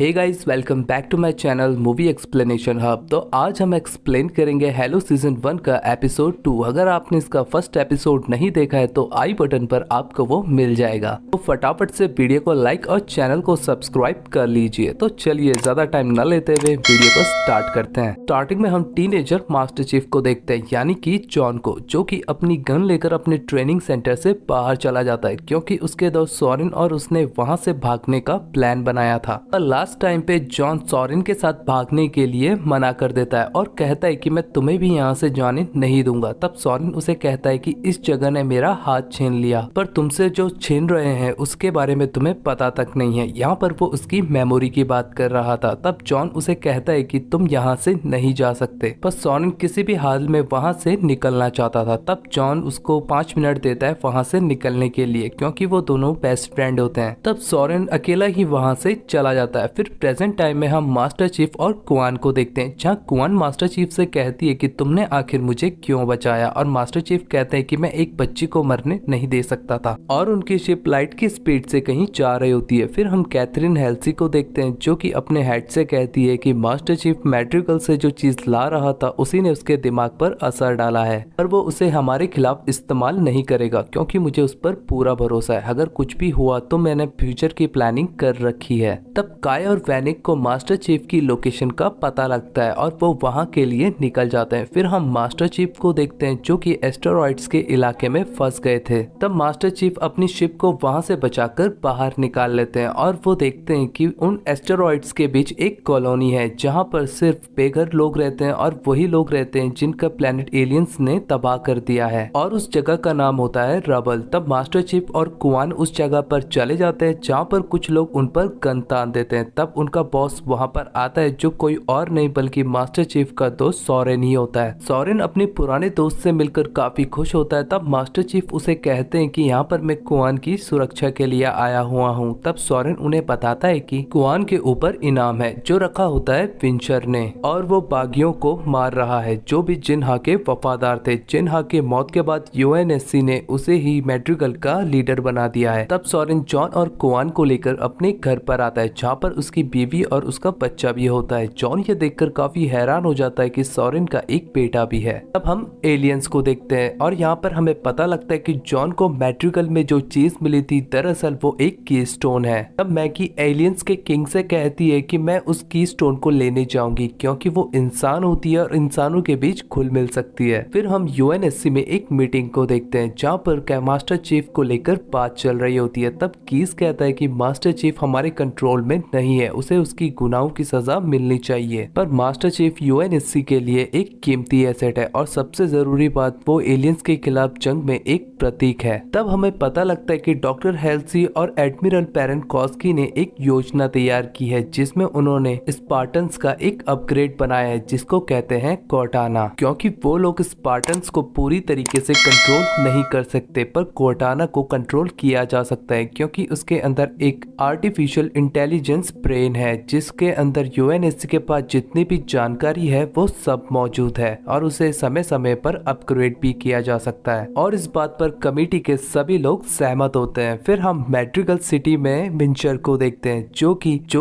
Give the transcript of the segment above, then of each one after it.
Hey guys, welcome back to my channel movie explanation hub. तो आज हम explain करेंगे हेलो सीजन 1 का एपिसोड 2। अगर आपने इसका फर्स्ट एपिसोड नहीं देखा है तो आई बटन पर आपको वो मिल जाएगा। तो फटाफट से वीडियो को लाइक और चैनल को सब्सक्राइब कर लीजिए। तो चलिए ज्यादा टाइम न लेते हुए वीडियो को स्टार्ट करते हैं। स्टार्टिंग में हम टीनेजर मास्टर चीफ को देखते हैं, यानी कि जॉन को, जो कि अपनी गन लेकर अपने ट्रेनिंग सेंटर से बाहर चला जाता है क्योंकि उसके दोस्त सोरेन और उसने वहां से भागने का प्लान बनाया था। लास्ट टाइम पे जॉन सोरेन के साथ भागने के लिए मना कर देता है और कहता है कि मैं तुम्हें भी यहाँ से जाने नहीं दूंगा। तब सोरेन उसे कहता है कि इस जगह ने मेरा हाथ छीन लिया, पर तुमसे जो छीन रहे हैं उसके बारे में तुम्हें पता तक नहीं है। यहाँ पर वो उसकी मेमोरी की बात कर रहा था। तब जॉन उसे कहता है कि तुम यहाँ से नहीं जा सकते, पर सोरेन किसी भी हाल में वहाँ से निकलना चाहता था। तब जॉन उसको 5 मिनट देता है वहाँ से निकलने के लिए, क्योंकि वो दोनों बेस्ट फ्रेंड होते हैं। तब सोरेन अकेला ही वहाँ से चला जाता है। फिर प्रेजेंट टाइम में हम मास्टर चीफ और कुआन को देखते हैं, जहाँ कुआन मास्टर चीफ से कहती है कि तुमने आखिर मुझे क्यों बचाया, और मास्टर चीफ कहते हैं कि मैं एक बच्ची को मरने नहीं दे सकता था। और उनकी शिप लाइट की स्पीड से कहीं जा रही होती है। फिर हम कैथरीन हेल्सी को देखते हैं, जो कि अपने हेड से कहती है कि मास्टर चीफ मैट्रिकल से जो चीज ला रहा था उसी ने उसके दिमाग पर असर डाला है, पर वो उसे हमारे खिलाफ इस्तेमाल नहीं करेगा क्योंकि मुझे उस पर पूरा भरोसा है। अगर कुछ भी हुआ तो मैंने फ्यूचर की प्लानिंग कर रखी है। तब काय और वैनिक को मास्टर चीफ की लोकेशन का पता लगता है और वो वहां के लिए निकल जाते हैं। फिर हम मास्टर चीफ को देखते हैं, जो कि एस्टेरॉइड्स के इलाके में फंस गए थे। तब मास्टर चीफ अपनी शिप को वहां से बचाकर बाहर निकाल लेते हैं और वो देखते हैं कि उन एस्टेरॉइड्स के बीच एक कॉलोनी है जहां पर सिर्फ बेघर लोग रहते हैं और वही लोग रहते हैं जिनका प्लेनेट एलियंस ने तबाह कर दिया है, और उस जगह का नाम होता है रबल। तब मास्टर चीफ और कुआन उस जगह पर चले जाते हैं जहाँ पर कुछ लोग उन पर गन तान देते हैं। तब उनका बॉस वहां पर आता है, जो कोई और नहीं बल्कि मास्टर चीफ का दोस्त सोरेन ही होता है। सोरेन अपने पुराने दोस्त से मिलकर काफी खुश होता है। तब मास्टर चीफ उसे कहते हैं कि यहाँ पर मैं कुआन की सुरक्षा के लिए आया हुआ हूँ। तब सोरेन उन्हें बताता है कि कुआन के ऊपर इनाम है जो रखा होता है विंचर ने, और वो बागियों को मार रहा है जो भी जिन्हा के वफादार थे। जिन्हा के मौत के बाद यूएनएससी ने उसे ही मैट्रिकल का लीडर बना दिया है। तब सोरेन जॉन और कुआन को लेकर अपने घर पर आता है, जहाँ पर उसकी बीवी और उसका बच्चा भी होता है। जॉन ये देखकर काफी हैरान हो जाता है कि सोरेन का एक बेटा भी है। तब हम एलियंस को देखते हैं और यहाँ पर हमें पता लगता है कि जॉन को मैट्रिकल में जो चीज मिली थी दरअसल वो एक की स्टोन है। तब मैगी एलियंस के किंग से कहती है कि मैं उस की स्टोन को लेने जाऊंगी क्योंकि वो इंसान होती है और इंसानों के बीच घुल मिल सकती है। फिर हम यूएनएससी में एक मीटिंग को देखते हैं जहाँ पर मास्टर चीफ को लेकर बात चल रही होती है। तब कीस कहता है कि मास्टर चीफ हमारे कंट्रोल में नहीं है, उसे उसकी गुनाहों की सजा मिलनी चाहिए। पर मास्टर चीफ यूएनएससी के लिए एक कीमती एसेट है और सबसे जरूरी बात वो एलियंस के खिलाफ जंग में एक प्रतीक है। तब हमें पता लगता है कि डॉक्टर हेल्सी और एडमिरल पेरेंकोस्की ने एक योजना तैयार की है जिसमें उन्होंने स्पार्टन्स का एक अपग्रेड बनाया है जिसको कहते हैं कोर्टाना, क्योंकि वो लोग स्पार्टन्स को पूरी तरीके से कंट्रोल नहीं कर सकते, पर कोर्टाना को कंट्रोल किया जा सकता है क्योंकि उसके अंदर एक आर्टिफिशियल इंटेलिजेंस ब्रेन है जिसके अंदर यूएनएससी के पास जितनी भी जानकारी है वो सब मौजूद है और उसे समय समय पर अपग्रेड भी किया जा सकता है। और इस बात पर कमेटी के सभी लोग सहमत होते हैं। फिर हम मैट्रिकल सिटी में विंचर को देखते हैं, जो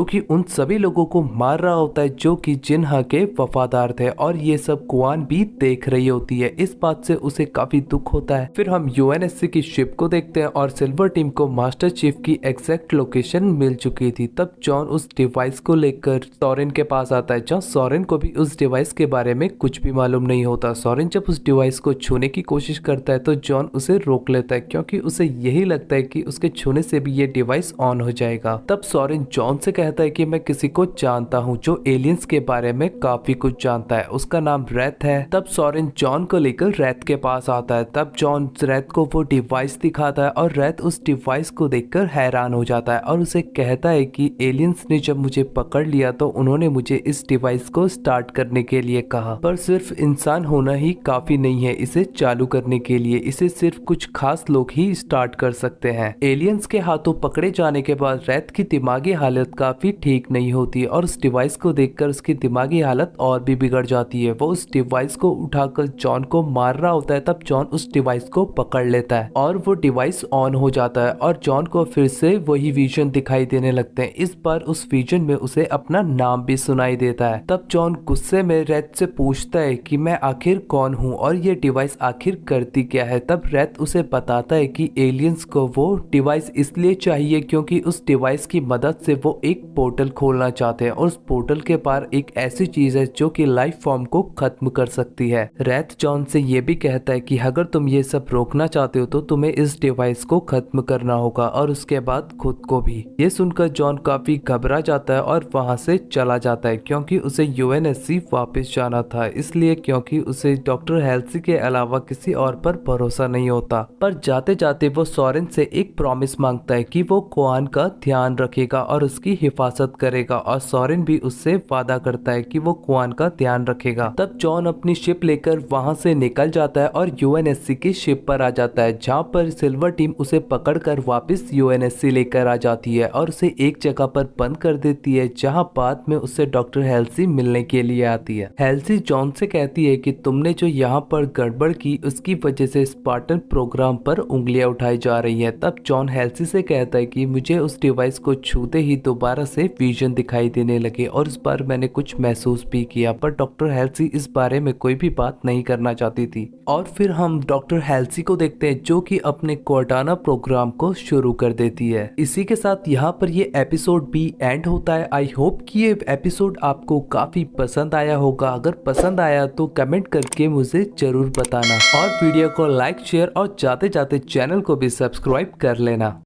कि उन सभी लोगों को मार रहा होता है जो कि जिन्हा के वफादार थे, और ये सब कुआन भी देख रही होती है। इस बात से उसे काफी दुख होता है। फिर हम यूएनएससी की शिप को देखते हैं और सिल्वर टीम को मास्टर चीफ की एग्जैक्ट लोकेशन मिल चुकी थी। तब जॉन उस डिवाइस को लेकर सोरेन के पास आता है, जहाँ सोरेन को भी उस डिवाइस के बारे में कुछ भी मालूम नहीं होता। सोरेन जब उस डिवाइस को छूने की कोशिश करता है तो जॉन उसे रोक लेता है क्योंकि उसे यही लगता है कि उसके छूने से भी ये डिवाइस ऑन हो जाएगा। तब सोरेन जॉन से कहता है कि मैं किसी को जानता हूँ जो एलियंस के बारे में काफी कुछ जानता है, उसका नाम रैथ है। तब सोरेन जॉन को लेकर रैथ के पास आता है। तब जॉन रैथ को वो डिवाइस दिखाता है और रैथ उस डिवाइस को देखकर हैरान हो जाता है और उसे कहता है कि एलियंस ने जब मुझे पकड़ लिया तो उन्होंने मुझे इस डिवाइस को स्टार्ट करने के लिए कहा, पर सिर्फ इंसान होना ही काफी नहीं है इसे चालू करने के लिए, इसे सिर्फ कुछ खास लोग ही स्टार्ट कर सकते हैं। एलियंस के हाथों पकड़े जाने के बाद रैथ की दिमागी हालत काफी ठीक नहीं होती और उस डिवाइस को देखकर उसकी दिमागी हालत और भी बिगड़ जाती है। वो उस डिवाइस को उठाकर जॉन को मार रहा होता है। तब जॉन उस डिवाइस को पकड़ लेता है और वो डिवाइस ऑन हो जाता है और जॉन को फिर से वही विजन दिखाई देने लगते हैं। इस बार उस विजन में उसे अपना नाम भी सुनाई देता है। तब जॉन गुस्से में रेथ से पूछता है कि मैं आखिर कौन हूँ और ये डिवाइस आखिर करती क्या है। तब रेथ उसे बताता है कि एलियंस को वो डिवाइस इसलिए चाहिए क्योंकि उस डिवाइस की मदद से वो एक पोर्टल खोलना चाहते हैं और उस पोर्टल के पार एक ऐसी चीज है जो कि लाइफ फॉर्म को खत्म कर सकती है। रेथ जॉन से ये भी कहता है कि अगर तुम ये सब रोकना चाहते हो तो तुम्हें इस डिवाइस को खत्म करना होगा और उसके बाद खुद को भी। ये सुनकर जॉन काफी घबरा जाता है और वहां से चला जाता है क्योंकि उसे यूएनएससी वापस जाना था, इसलिए क्योंकि उसे डॉक्टर हेल्सी के अलावा किसी और पर भरोसा नहीं होता। पर जाते जाते वो सोरेन से एक प्रॉमिस मांगता है कि वो क्वान का ध्यान रखेगा और उसकी हिफाजत करेगा और सोरेन भी उससे वादा करता है कि वो क्वान का ध्यान रखेगा। तब जॉन अपनी शिप लेकर वहां से निकल जाता है और यूएनएससी की शिप पर आ जाता है, जहां पर सिल्वर टीम उसे पकड़कर वापस यूएनएससी लेकर आ जाती है और उसे एक जगह पर बंद कर देती है, जहां बाद में उससे डॉक्टर हेल्सी मिलने के लिए आती है। हेल्सी जॉन से कहती है कि तुमने जो यहाँ पर गड़बड़ की उसकी वजह से स्पार्टन प्रोग्राम पर उंगलियां उठाई जा रही हैं। तब जॉन हेल्सी से कहता है कि मुझे उस डिवाइस को छूते ही दोबारा से विजन दिखाई देने लगे और इस बार मैंने कुछ महसूस भी किया, पर डॉक्टर हेल्सी इस बारे में कोई भी बात नहीं करना चाहती थी। और फिर हम डॉक्टर हेल्सी को देखते हैं जो कि अपने कोर्टाना प्रोग्राम को शुरू कर देती है। इसी के साथ यहाँ पर ये एपिसोड भी एंड होता है। आई होप कि ये एपिसोड आपको काफी पसंद आया होगा। अगर पसंद आया तो कमेंट करके मुझे जरूर बताना और वीडियो को लाइक शेयर और जाते जाते चैनल को भी सब्सक्राइब कर लेना।